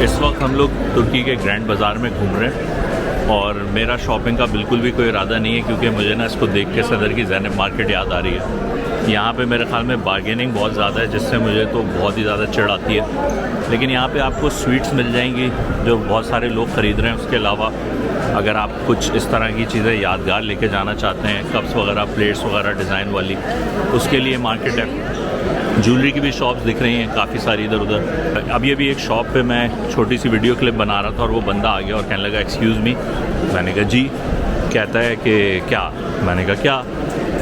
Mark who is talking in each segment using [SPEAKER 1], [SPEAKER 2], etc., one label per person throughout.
[SPEAKER 1] इस वक्त हम लोग तुर्की के ग्रैंड बाज़ार में घूम रहे हैं और मेरा शॉपिंग का बिल्कुल भी कोई इरादा नहीं है, क्योंकि मुझे ना इसको देख के सदर की ज़ैनब मार्केट याद आ रही है। यहाँ पे मेरे ख्याल में बार्गेनिंग बहुत ज़्यादा है, जिससे मुझे तो बहुत ही ज़्यादा चिढ़ आती है। लेकिन यहाँ पे आपको स्वीट्स मिल जाएंगी जो बहुत सारे लोग ख़रीद रहे हैं। उसके अलावा अगर आप कुछ इस तरह की चीज़ें यादगार लेके जाना चाहते हैं, कप्स वगैरह, प्लेट्स वगैरह डिज़ाइन वाली, उसके लिए मार्केट है। ज्वेलरी की भी शॉप्स दिख रही हैं काफ़ी सारी इधर उधर। अभी एक शॉप पे मैं छोटी सी वीडियो क्लिप बना रहा था और वो बंदा आ गया और कहने लगा एक्सक्यूज़ मी। मैंने कहा जी। कहता है कि क्या? मैंने कहा क्या?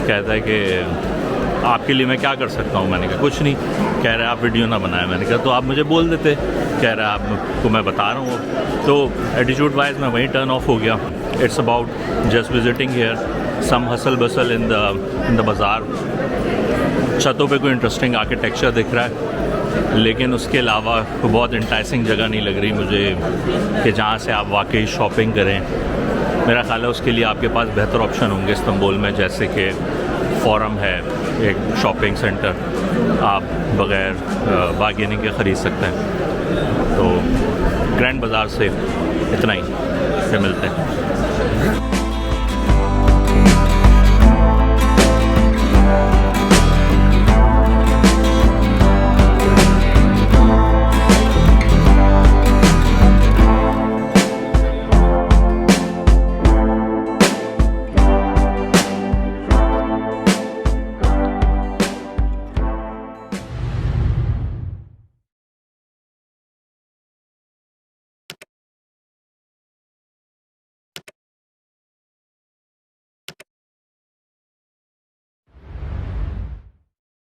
[SPEAKER 1] कहता है कि आपके लिए मैं क्या कर सकता हूँ? मैंने कहा कुछ नहीं। कह रहा है आप वीडियो ना बनाए। मैंने कहा तो आप मुझे बोल देते। कह रहा है आपको मैं बता रहा हूँ। तो एटीट्यूड वाइज मैं वहीं टर्न ऑफ हो गया। It's about just visiting here, some hustle bustle in the bazaar. छतों पे कोई इंटरेस्टिंग आर्किटेक्चर दिख रहा है, लेकिन उसके अलावा कोई बहुत इंटाइसिंग जगह नहीं लग रही मुझे कि जहाँ से आप वाकई शॉपिंग करें। मेरा ख्याल है उसके लिए आपके पास बेहतर ऑप्शन होंगे इस्तांबुल में, जैसे कि फोरम है एक शॉपिंग सेंटर, आप बग़ैर बार्गेनिंग के ख़रीद सकते हैं। तो ग्रैंड बाज़ार से इतना ही, फिर मिलते हैं।